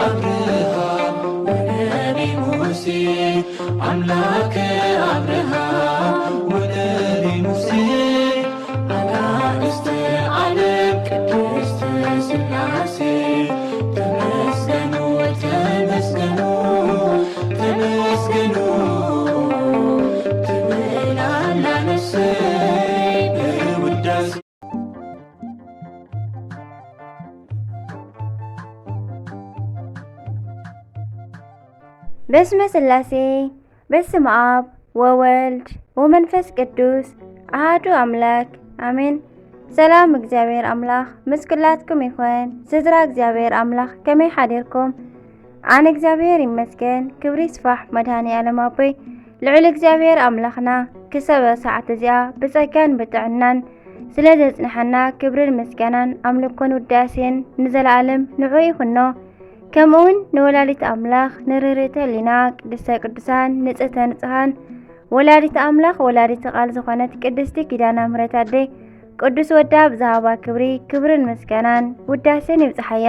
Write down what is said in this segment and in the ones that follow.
አብርሃም ወነቢ ሙሴ አምላከ አብርሃም ወነቢ ሙሴ አጋዕዝተ ዓለም ቅድስት ሥላሴ ተመስገኑ ተመስገኑ ተመስገኑ ትብላላ ነፍሰይ በውዳሴ በስመ ሥላሴ በስመ አብ ወወልድ ወመንፈስ ቅዱስ አሐዱ አምላክ አሜን። ሰላም እግዚአብሔር አምላክ ምስ ኩላትኩም ይኹን። ስድራ እግዚአብሔር አምላክ ከመይ ሓዲርኩም? አነ እግዚአብሔር ይመስገን። ክብሪ ይስፋሕ መድኃኔዓለም አቦይ ልዑል እግዚአብሔር አምላኽና ክሰበ ሰዓት እዚኣ ብጸጋን ብጥዕናን ስለ ዘጽንሐና ክብርን ምስጋናን አምልኮን ውዳሴን ንዘለዓለም ንዑ ይኹኖ። ከምኡውን ንወላዲት አምላኽ ንርህርህተ ህሊና ቅድስተ ቅዱሳን ንጽሕተ ንጹሓን ወላዲት አምላኽ ወላዲት ቃል ዝኾነት ቅድስቲ ኪዳነ ምሕረት አደይ ቅዱስ ወዳ ብዝሃባ ክብሪ ክብርን ምስጋናን ውዳሴን ይብጽሓያ።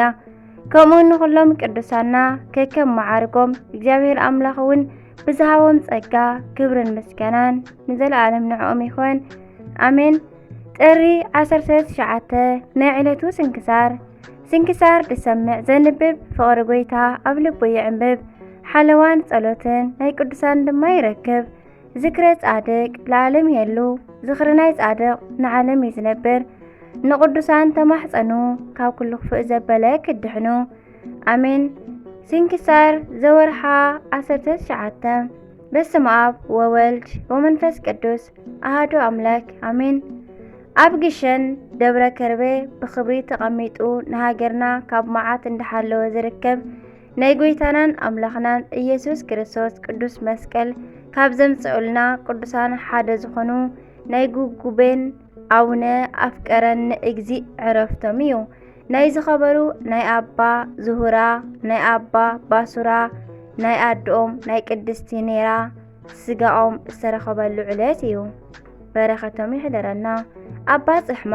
ከምኡውን ንኹሎም ቅዱሳና ከከም መዓርጎም እግዚአብሔር አምላኽ እውን ብዝሃቦም ጸጋ ክብርን ምስጋናን ንዘለዓለም ንዕኦም ይኹን አሜን። ጥሪ 19 ናይ ዕለቱ ስንክሳር ስንክሳር ድሰምዕ ዘንብብ ፍቕሪ ጎይታ ኣብ ልቡ ይዕንብብ ሓለዋን ጸሎትን ናይ ቅዱሳን ድማ ይረክብ። ዝክረ ጻድቅ ለዓለም የሉ ዝኽሪ ናይ ጻድቕ ንዓለም ይዝነብር። ንቅዱሳን ተማሕፀኑ ካብ ኩሉ ክፉእ ዘበለ ክድሕኑ አሜን። ስንክሳር ዘወርሓ 19 በስመ አብ ወወልድ ወመንፈስ ቅዱስ አሐዱ አምላክ አሜን። ኣብ ግሸን ደብረ ከርቤ ብክብሪ ተቐሚጡ ንሃገርና ካብ መዓት እንዳሓለወ ዝርከብ ናይ ጎይታናን አምላኽናን ኢየሱስ ክርስቶስ ቅዱስ መስቀል ካብ ዘምጽኡልና ቅዱሳን ሓደ ዝኾኑ ናይ ጉጉቤን አቡነ ኣፍቀረን እግዚእ ዕረፍቶም እዩ። ናይ ዝኸበሩ ናይ አባ ዝሁራ ናይ አባ ባሱራ ናይ ኣዶኦም ናይ ቅድስቲ ኔራ ስጋኦም ዝተረኸበሉ ዕለት እዩ። በረኸቶም ይሕደረና። አባ ጽሕማ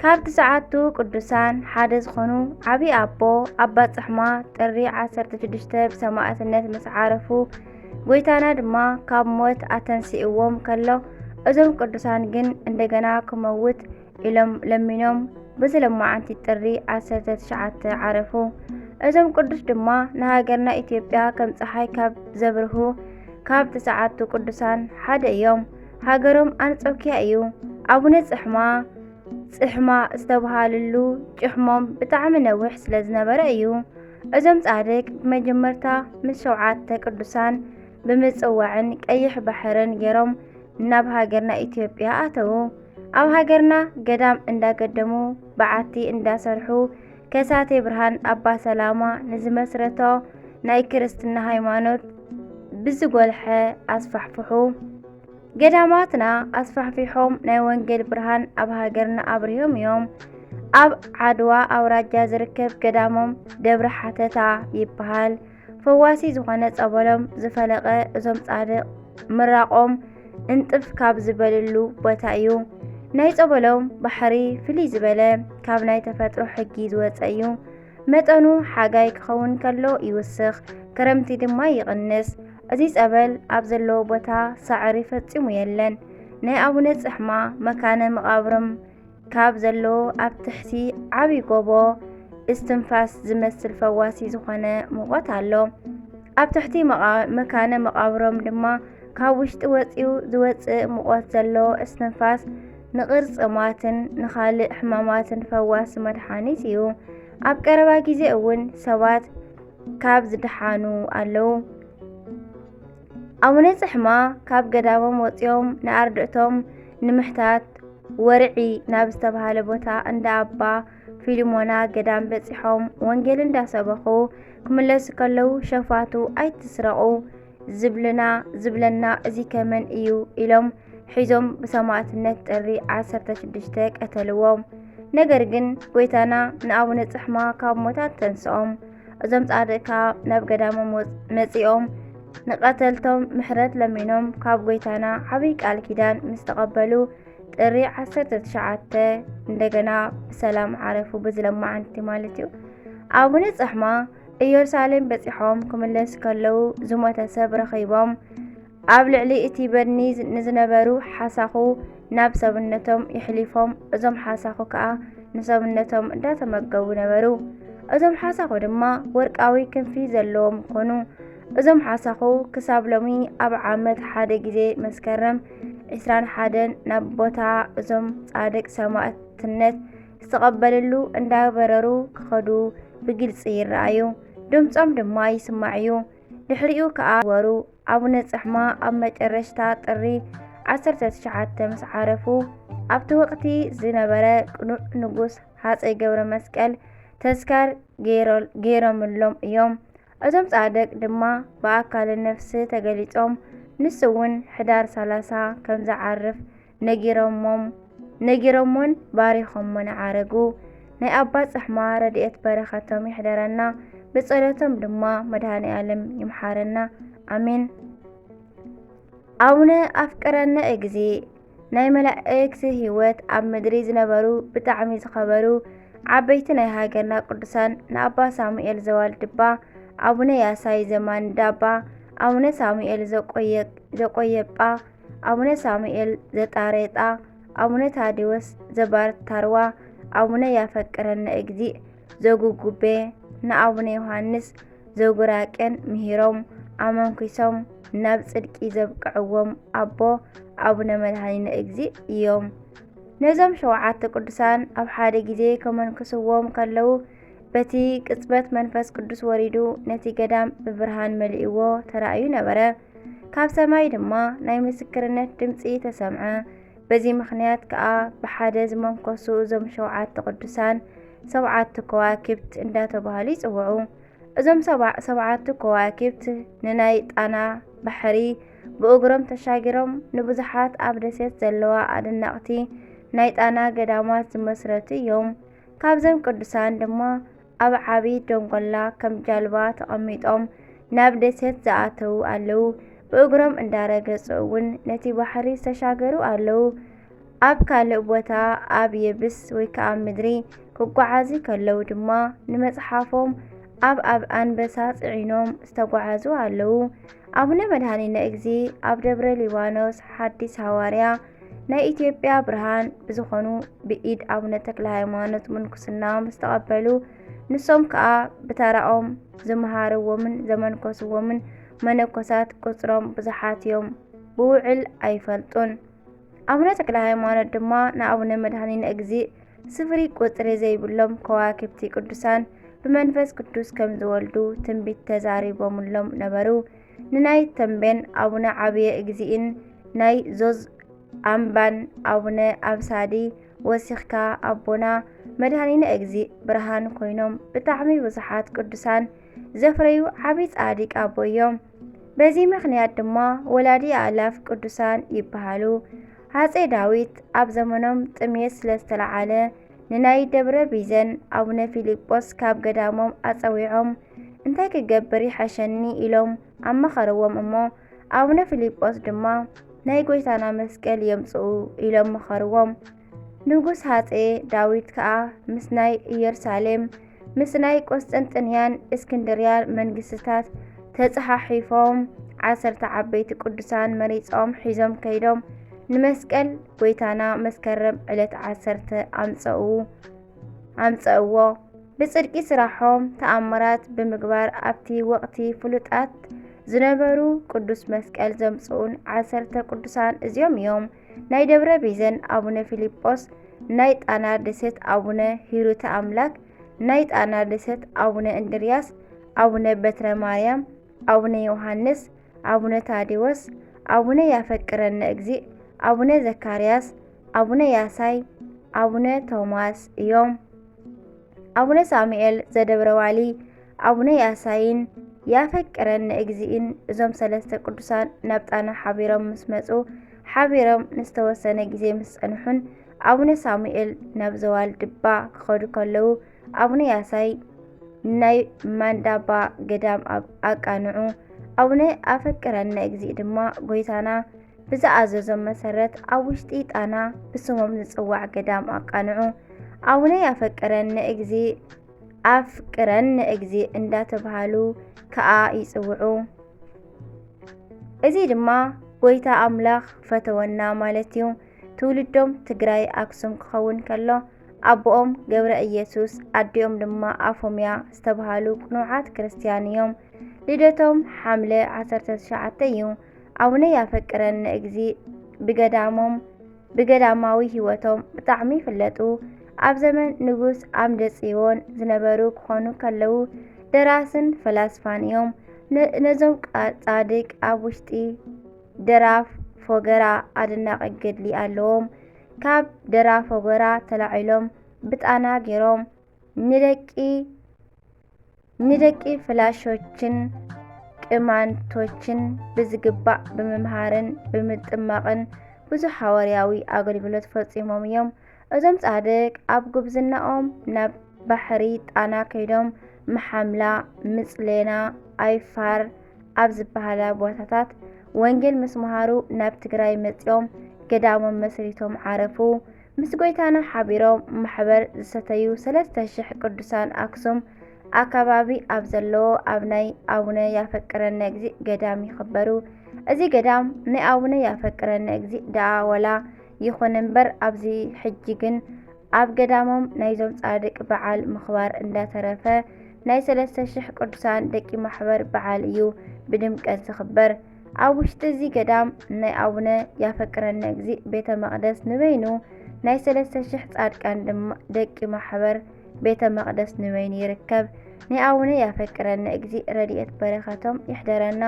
ካብ 9 ቅዱሳን ሓደ ዝኾኑ ዓብይ አቦ አባ ጽሕማ ጥሪ 16 ብሰማዕትነት ምስ ዓረፉ ጎይታና ድማ ካብ ሞት ኣተንሲእዎም ከሎ እዞም ቅዱሳን ግን እንደገና ክመውት ኢሎም ለሚኖም ብዝለማዓንቲ ጥሪ 19 ዓረፉ። እዞም ቅዱስ ድማ ንሃገርና ኢትዮጵያ ከም ፀሓይ ካብ ዘብርሁ ካብ 9 ቅዱሳን ሓደ እዮም። ሃገሮም አንጾኪያ እዩ። አቡነ ጽሕማ ዝተባሃለሉ ጭሕሞም ብጣዕሚ ነዊሕ ስለ ዝነበረ እዩ። እዞም ጻድቅ ብመጀመርታ ምስ 7 ቅዱሳን ብምጽዋዕን ቀይሕ ባሕርን ገይሮም ናብ ሃገርና ኢትዮጵያ ኣተዉ። ኣብ ሃገርና ገዳም እንዳገደሙ በዓቲ እንዳሰርሑ ከሳቴ ብርሃን አባ ሰላማ ንዝመስረቶ ናይ ክርስትና ሃይማኖት ብዝጎልሐ ኣስፋሕፍሑ። ገዳማትና ኣስፋሕፊሖም ናይ ወንጌል ብርሃን ኣብ ሃገርና አብሪሆም እዮም። ኣብ ዓድዋ አውራጃ ዝርከብ ገዳሞም ደብረ ሓተታ ይበሃል። ፈዋሲ ዝኾነ ጸበሎም ዝፈለቐ እዞም ጻድቕ ምራቆም እንጥፍ ካብ ዝበልሉ ቦታ እዩ። ናይ ጸበሎም ባሕሪ ፍልይ ዝበለ ካብ ናይ ተፈጥሮ ሕጊ ዝወፀ እዩ። መጠኑ ሓጋይ ክኸውን ከሎ ይውስኽ፣ ክረምቲ ድማ ይቕንስ። እዚ ጸበል ኣብ ዘለዎ ቦታ ሳዕሪ ፈጺሙ የለን። ናይ አቡነ ጽሕማ መካነ መቃብሮም ካብ ዘለዎ ኣብ ትሕቲ ዓብይ ጎቦ እስትንፋስ ዝመስል ፈዋሲ ዝኾነ ሙቐት ኣሎ። ኣብ ትሕቲ መካነ መቃብሮም ድማ ካብ ውሽጢ ወፂኡ ዝወፅእ ሙቐት ዘለዎ እስትንፋስ ንቅርጽማትን ንኻልእ ሕማማትን ፈዋሲ መድሓኒት እዩ። ኣብ ቀረባ ግዜ እውን ሰባት ካብ ዝድሓኑ ኣለው። አቡነ ጽሕማ ካብ ገዳሞም ወፂኦም ንኣርድእቶም ንምሕታት ወርዒ ናብ ዝተባሃለ ቦታ እንዳ አባ ፊሊሞና ገዳም በፂሖም ወንጌል እንዳሰበኹ ክምለሱ ከለው ሸፋቱ ኣይትስረቁ ዝብለና እዚ ከመን እዩ ኢሎም ሒዞም ብሰማዕትነት ጥሪ 16 ቀተልዎም። ነገር ግን ጎይታና ንአቡነ ጽሕማ ካብ ሞታት ተንስኦም። እዞም ጻድቅ ናብ ገዳሞም መጺኦም ንቀተልቶም ምሕረት ለሚኖም ካብ ጎይታና ዓብይ ቃል ኪዳን ምስ ተቀበሉ ጥሪ 19 እንደገና ብሰላም ዓረፉ። ብዝለማዓንቲ ማለት እዩ። አቡነ ጽሕማ ኢየሩሳሌም በፂሖም ክምለስ ከለዉ ዝሞተ ሰብ ረኺቦም ኣብ ልዕሊ እቲ በድኒ ንዝነበሩ ሓሳኹ ናብ ሰብነቶም ይሕሊፎም። እዞም ሓሳኹ ከዓ ንሰብነቶም እንዳተመገቡ ነበሩ። እዞም ሓሳኹ ድማ ወርቃዊ ክንፊ ዘለዎም ኮኑ። እዞም ሓሳኹ ክሳብ ሎሚ ኣብ ዓመት ሓደ ግዜ መስከረም 21 ናብ ቦታ እዞም ጻድቅ ሰማዕትነት ዝተቐበልሉ እንዳበረሩ ክኸዱ ብግልፂ ይረኣዩ። ድምፆም ድማ ይስማዕ እዩ። ድሕሪኡ ከዓ ወሩ ኣቡነ ጻሕማ ኣብ መጨረሽታ ጥሪ 19 ምስ ዓረፉ ኣብቲ ወቕቲ ዝነበረ ቅኑዕ ንጉስ ሃፀይ ገብረ መስቀል ተስካር ገይሮምሎም እዮም። እዞም ጻድቅ ድማ ብኣካል ነፍሲ ተገሊጾም ንሱ እውን ሕዳር 30 ከም ዝዓርፍ ነጊሮሞን ባሪኾሞን ዓረጉ። ናይ ኣባ ጻሕማ ረድኤት በረኸቶም ይሕደረና፣ ብጸሎቶም ድማ መድኃኔዓለም ይምሓረና ኣሜን። ኣቡነ ኣፍቅረነ እግዚእ ናይ መላእክቲ ህይወት ኣብ ምድሪ ዝነበሩ ብጣዕሚ ዝኸበሩ ዓበይቲ ናይ ሃገርና ቅዱሳን ንኣባ ሳሙኤል ዘዋልድባ፣ ኣቡነ ያሳይ ዘማንዳባ፣ ኣቡነ ሳሙኤል ዘቆየጳ፣ ኣቡነ ሳሙኤል ዘጣሬጣ፣ ኣቡነ ታዲዎስ ዘባርታርዋ፣ ኣቡነ ያፈቅረነ እግዚእ ዘጉጉቤ፣ ንኣቡነ ዮሃንስ ዘጉራቄን ምሂሮም ኣመንኪሶም ናብ ጽድቂ ዘብቅዕዎም ኣቦ ኣቡነ መድኃኒነ እግዚእ እዮም። ነዞም 7 ቅዱሳን ኣብ ሓደ ግዜ ከመንክስዎም ከለዉ በቲ ቅጽበት መንፈስ ቅዱስ ወሪዱ ነቲ ገዳም ብብርሃን መሊእዎ ተራእዩ ነበረ። ካብ ሰማይ ድማ ናይ ምስክርነት ድምፂ ተሰምዐ። በዚ ምኽንያት ከዓ ብሓደ ዝመንኮሱ እዞም 7 ቅዱሳን 7 ከዋክብት እንዳተባሃሉ ይጽውዑ። እዞም 7 ከዋክብት ንናይ ጣና ባሕሪ ብእግሮም ተሻጊሮም ንብዙሓት ኣብ ደሴት ዘለዋ ኣደነቕቲ ናይ ጣና ገዳማት ዝመስረቱ እዮም። ካብዞም ቅዱሳን ድማ ኣብ ዓብይ ደንጎላ ከም ጃልባ ተቐሚጦም ናብ ደሴት ዝኣተዉ ኣለዉ። ብእግሮም እንዳረገጹ እውን ነቲ ባሕሪ ዝተሻገሩ ኣለዉ። ኣብ ካልእ ቦታ ኣብ የብስ ወይ ከዓ ምድሪ ክጓዓዙ ከለዉ ድማ ንመጽሓፎም ኣብ ኣንበሳ ጽዒኖም ዝተጓዓዙ ኣለዉ። ኣቡነ መድኃኒነ እግዚእ ኣብ ደብረ ሊባኖስ ሓዲስ ሐዋርያ ናይ ኢትዮጵያ ብርሃን ብዝኾኑ ብኢድ ኣቡነ ተክለ ሃይማኖት ምንኩስና ምስ ተቐበሉ ንሶም ከዓ ብተራኦም ዝመሃርዎምን ዘመንኮስዎምን መነኮሳት ቁጽሮም ብዙሓት እዮም፣ ብውዕል ኣይፈልጡን። ኣቡነ ተክለ ሃይማኖት ድማ ንኣቡነ መድኃኒነ እግዚእ ስፍሪ ቁጽሪ ዘይብሎም ከዋክብቲ ቅዱሳን ብመንፈስ ቅዱስ ከም ዝወልዱ ትንቢት ተዛሪቦምሎም ነበሩ። ንናይ ተንቤን ኣቡነ ዓብየ እግዚእን ናይ ዞዝ ኣምባን ኣቡነ ኣብሳዲ ወሲኽካ ኣቦና መድኃኒነ እግዚእ ብርሃን ኮይኖም ብጣዕሚ ብዙሓት ቅዱሳን ዘፍረዩ ዓብይ ጻዲቅ ኣቦ እዮም። በዚ ምኽንያት ድማ ወላዲ ኣላፍ ቅዱሳን ይበሃሉ። ሃፀይ ዳዊት ኣብ ዘመኖም ጥምየት ስለዝተለዓለ ንናይ ደብረ ቢዘን ኣቡነ ፊልጶስ ካብ ገዳሞም ኣጸዊዖም እንታይ ክገብር ይሓሸኒ ኢሎም ኣመኸርዎም እሞ ኣቡነ ፊልጶስ ድማ ናይ ጎይታና መስቀል የምጽኡ ኢሎም መኸርዎም። ንጉስ ሃፀይ ዳዊት ከዓ ምስ ናይ ኢየሩሳሌም ምስ ናይ ቆስጠንጥንያን እስክንድርያን መንግስትታት ተጸሓሒፎም 10 ዓበይቲ ቅዱሳን መሪጾም ሒዞም ከይዶም ንመስቀል ጎይታና መስከረም ዕለት 10 ኣምፀእዎ። ብጽድቂ ስራሖም ተኣምራት ብምግባር ኣብቲ ወቕቲ ፍሉጣት ዝነበሩ ቅዱስ መስቀል ዘምጽኡን 10 ቅዱሳን እዚኦም እዮም። ናይ ደብረ ቢዘን ኣቡነ ፊልጶስ፣ ናይ ጣና ደሴት ኣቡነ ሂሩተ ኣምላክ፣ ናይ ጣና ደሴት ኣቡነ እንድርያስ፣ ኣቡነ በትረ ማርያም፣ ኣቡነ ዮሃንስ፣ ኣቡነ ታዲዎስ፣ ኣቡነ ያፈቅረነ እግዚእ፣ ኣቡነ ዘካርያስ፣ ኣቡነ ያሳይ፣ ኣቡነ ቶማስ እዮም። ኣቡነ ሳሙኤል ዘደብረዋሊ፣ ኣቡነ ያሳይን ያፈቅረነ እግዚእን እዞም 3 ቅዱሳን ናብ ጣና ሓቢሮም ምስ መጹ ሓቢሮም ንዝተወሰነ ግዜ ምስ ጸንሑን ኣቡነ ሳሙኤል ናብ ዘዋልድባ ክኸዱ ከለዉ ኣቡነ ያሳይ ናይ ማንዳባ ገዳም ኣቃንዑ። ኣቡነ ኣፈቅረነ እግዚእ ድማ ጎይታና ብዝኣዘዞም መሰረት ኣብ ውሽጢ ጣና ብስሞም ዝጽዋዕ ገዳም ኣቃንዑ። ኣቡነ ያፈቅረነ እግዚእ ኣፍቅረን እግዚእ እንዳተባሃሉ ከዓ ይጽውዑ። እዚ ድማ ጎይታ ኣምላኽ ፈተወና ማለት እዩ። ትውልዶም ትግራይ ኣክሱም ክኸውን ከሎ ኣቦኦም ገብረ ኢየሱስ ኣዲኦም ድማ ኣፎምያ ዝተባሃሉ ቅኑዓት ክርስቲያን እዮም። ልደቶም ሓምለ 19 እዩ። ኣቡነ ያፈቅረኒ እግዚእ ብገዳማዊ ህይወቶም ብጣዕሚ ይፍለጡ። ኣብ ዘመን ንጉስ ኣምደ ጽዮን ዝነበሩ ክኾኑ ከለዉ ደራስን ፈላስፋን እዮም። ነዞም ጻድቅ ኣብ ውሽጢ ደራፍ ፎገራ ኣደናቂ ገድሊ ኣለዎም። ካብ ደራፍ ፎገራ ተላዒሎም ብጣና ገይሮም ንደቂ ፍላሾችን ቅማንቶችን ብዝግባእ ብምምሃርን ብምጥማቕን ብዙሕ ሓዋርያዊ ኣገልግሎት ፈጺሞም እዮም። እዞም ጻድቅ ኣብ ጉብዝናኦም ናብ ባሕሪ ጣና ከይዶም መሓምላ፣ ምጽሌና፣ ኣይፋር ኣብ ዝበሃላ ቦታታት ወንጌል ምስ መሃሩ ናብ ትግራይ መጺኦም ገዳሞም መስሪቶም ዓረፉ። ምስ ጎይታና ሓቢሮም ማሕበር ዝሰተዩ 3000 ቅዱሳን ኣክሱም ኣከባቢ ኣብ ዘለዎ ኣብ ናይ ኣቡነ ያፈቅረኒ እግዚእ ገዳም ይኽበሩ። እዚ ገዳም ናይ ኣቡነ ያፈቅረኒ እግዚእ ደኣ ወላ ይኹን እምበር ኣብዚ ሕጂ ግን ኣብ ገዳሞም ናይዞም ጻድቅ በዓል ምኽባር እንዳተረፈ ናይ 3000 ቅዱሳን ደቂ ማሕበር በዓል እዩ ብድምቀት ዝኽበር። ኣብ ውሽጢ እዚ ገዳም ናይ ኣቡነ ያፈቅረኒ እግዚእ ቤተ መቕደስ ንበይኑ ናይ 3000 ጻድቃን ደቂ ማሕበር ቤተ መቕደስ ንበይኑ ይርከብ። ናይ ኣቡነ ያፈቅረኒ እግዚእ ረድኤት በረኸቶም ይሕደረና፣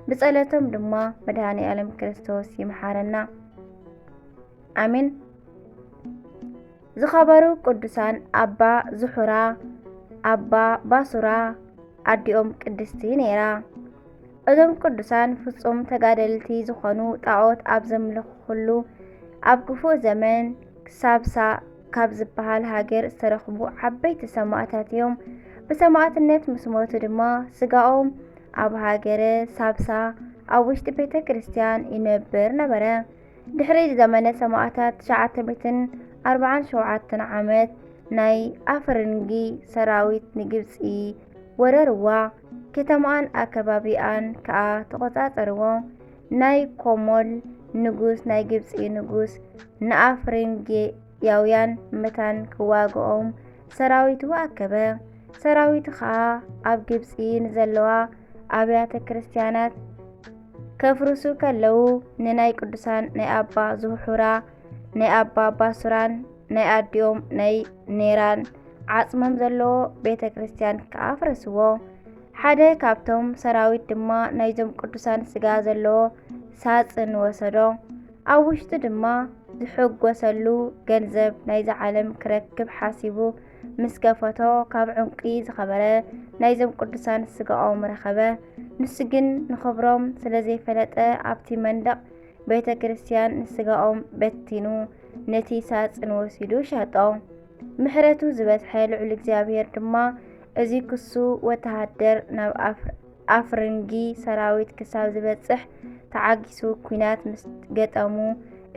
ብጸሎቶም ድማ መድኃኔ ዓለም ክርስቶስ ይምሓረና ኣሜን። ዝኸበሩ ቅዱሳን ኣባ ዝሑራ፣ ኣባ ባሱራ ኣዲኦም ቅድስቲ ነይራ። እዞም ቅዱሳን ፍጹም ተጋደልቲ ዝኾኑ ጣዖት ኣብ ዘምልኹሉ ኣብ ክፉእ ዘመን ሳብሳ ካብ ዝበሃል ሃገር ዝተረኽቡ ዓበይቲ ሰማዕታት እዮም። ብሰማዕትነት ምስ ሞቱ ድማ ስጋኦም ኣብ ሃገረ ሳብሳ ኣብ ውሽጢ ቤተ ክርስቲያን ይነብር ነበረ። ድሕሪ ዘመነ ሰማዕታት 947 ዓመት ናይ ኣፍርንጊ ሰራዊት ንግብፂ ወረርዋ፣ ከተማን ኣከባቢኣን ከዓ ተቆጻጸርዎ። ናይ ኮሞል ንጉስ ናይ ግብፂ ንጉስ ንኣፍሪንግያውያን ምታን ክዋግኦም ሰራዊቱ ኣከበ። ሰራዊቱ ከዓ ኣብ ግብፂ ንዘለዋ ኣብያተ ክርስቲያናት ከፍርሱ ከለዉ ንናይ ቅዱሳን ናይ ኣባ ዝሑራ፣ ናይ ኣባ ባሱራን ናይ ኣዲኦም ናይ ኔራን ዓጽሞም ዘለዎ ቤተ ክርስቲያን ከኣፍረስዎ። ሓደ ካብቶም ሰራዊት ድማ ናይዞም ቅዱሳን ስጋ ዘለዎ ሳጽን ወሰዶ። ኣብ ውሽጡ ድማ ዝሕጐሰሉ ገንዘብ ናይዚ ዓለም ክረክብ ሓሲቡ ምስ ገፈቶ ካብ ዕንቂ ዝኸበረ ናይዞም ቅዱሳን ስጋኦም ረኸበ። ንሱ ግን ንኽብሮም ስለ ዘይፈለጠ ኣብቲ መንደቕ ቤተ ክርስቲያን ንስጋኦም በቲኑ ነቲ ሳጽን ወሲዱ ሸጦ። ምሕረቱ ዝበዝሐ ልዑል እግዚኣብሔር ድማ እዚ ክሱ ወተሃደር ናብ ኣፍርንጊ ሰራዊት ክሳብ ዝበጽሕ ተዓጊሱ ኩናት ምስ ገጠሙ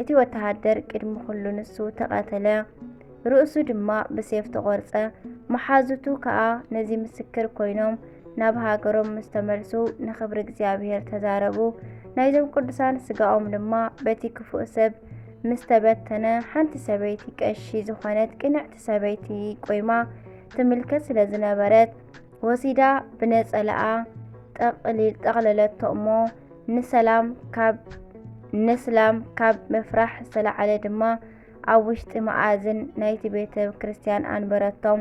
እቲ ወተሃደር ቅድሚ ኩሉ ንሱ ተቐተለ፣ ርእሱ ድማ ብሴፍ ተቖርጸ። መሓዙቱ ከዓ ነዚ ምስክር ኮይኖም ናብ ሃገሮም ምስ ተመልሱ ንኽብሪ እግዚኣብሔር ተዛረቡ። ናይዞም ቅዱሳን ስጋኦም ድማ በቲ ክፉእ ሰብ ምስ ተበተነ ሓንቲ ሰበይቲ ቀሺ ዝኾነት ቅንዕቲ ሰበይቲ ቆይማ ትምልከት ስለ ዝነበረት ወሲዳ ብነጸላኣ ጠቕለለቶ እሞ ንስላም ካብ መፍራሕ ዝተላዕለ ድማ ኣብ ውሽጢ መኣዝን ናይቲ ቤተ ክርስቲያን ኣንበረቶም።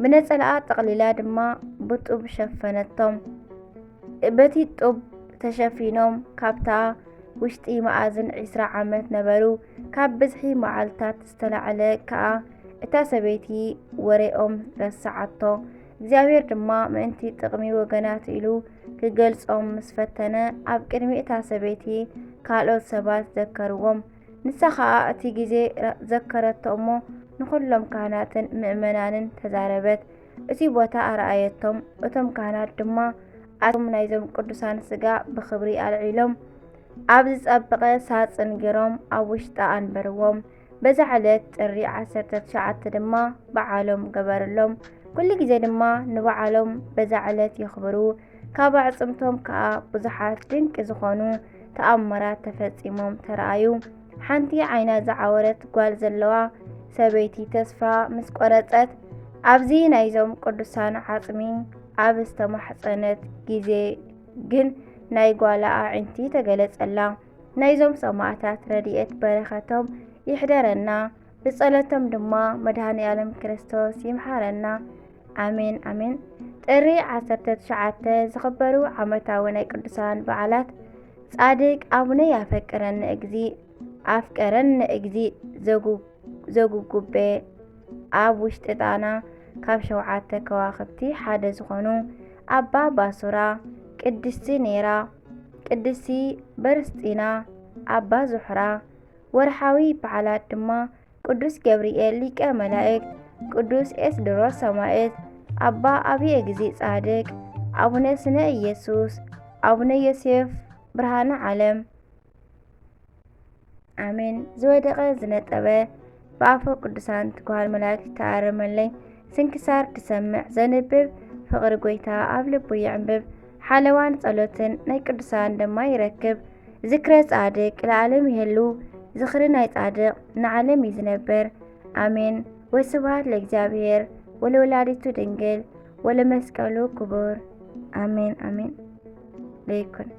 ብነጸላኣ ጠቕሊላ ድማ ብጡብ ሸፈነቶም። በቲ ጡብ ተሸፊኖም ካብታ ውሽጢ መኣዝን 20 ዓመት ነበሩ። ካብ ብዝሒ መዓልታት ዝተላዕለ ከዓ እታ ሰበይቲ ወሬኦም ረሳዓቶ። እግዚኣብሔር ድማ ምእንቲ ጥቕሚ ወገናት ኢሉ ክገልጾም ምስ ፈተነ ኣብ ቅድሚ እታ ሰበይቲ ካልኦት ሰባት ዘከርዎም። ንሳ ከዓ እቲ ግዜ ዘከረቶ እሞ ንኹሎም ካህናትን ምእመናንን ተዛረበት። እቲ ቦታ ኣረኣየቶም። እቶም ካህናት ድማ ኣቶም ናይዞም ቅዱሳን ስጋ ብኽብሪ ኣልዒሎም ኣብ ዝጸበቐ ሳጽን ገይሮም ኣብ ውሽጣ አንበርዎም። በዛ ዕለት ጥሪ 19 ድማ በዓሎም ገበረሎም። ኩሉ ግዜ ድማ ንባዕሎም በዛ ዕለት የኽብሩ። ካብ ኣዕጽምቶም ከዓ ብዙሓት ድንቂ ዝኾኑ ተኣምራት ተፈጺሞም ተረኣዩ። ሓንቲ ዓይና ዝዓወረት ጓል ዘለዋ ሰበይቲ ተስፋ ምስ ቆረጸት ኣብዚ ናይዞም ቅዱሳን ዓጽሚ ኣብ ዝተማሕፀነት ግዜ ግን ናይ ጓላ ኣዒንቲ ተገለጸላ። ናይዞም ሰማዕታት ረድኤት በረኸቶም ይሕደረና፣ ብጸሎቶም ድማ መድሃኒ ዓለም ክርስቶስ ይምሓረና። ኣሜን ኣሜን። ጥሪ 19 ዝኽበሩ ዓመታዊ ናይ ቅዱሳን በዓላት ጻድቅ ኣቡነ ኣፍቀረኒ እግዚእ ዘጉጉቤ ኣብ ውሽጢ ጣና ካብ 7 ከዋኽብቲ ሓደ ዝኾኑ ኣባ ባሱራ፣ ቅድስቲ ኔራ፣ ቅድስቲ በርስጢና፣ ኣባ ዙሕራ። ወርሓዊ በዓላት ድማ ቅዱስ ገብርኤል ሊቀ መላእክት፣ ቅዱስ ኤስድሮስ ሰማዕት፣ ኣባ ኣብየ እግዚእ ጻድቅ፣ ኣቡነ ስነ ኢየሱስ፣ ኣቡነ ዮሴፍ ብርሃነ ዓለም። ኣሜን። ዝወደቐ ዝነጠበ ብኣፈ ቅዱሳን ትጓሃል መላእክት ተኣረመለይ። ስንክሳር ትሰምዕ ዘንብብ ፍቕሪ ጎይታ ኣብ ልቡ ይዕንብብ። ሓለዋን ጸሎትን ናይ ቅዱሳን ድማ ይረክብ። ዝክረ ጻድቅ ለዓለም ይህሉ፣ ዝኽሪ ናይ ጻድቅ ንዓለም እዩ ዝነብር። ኣሜን። ወስብሐት ለእግዚአብሔር ወለወላዲቱ ድንግል ወለመስቀሉ ክቡር። ኣሜን ኣሜን። ለይኩን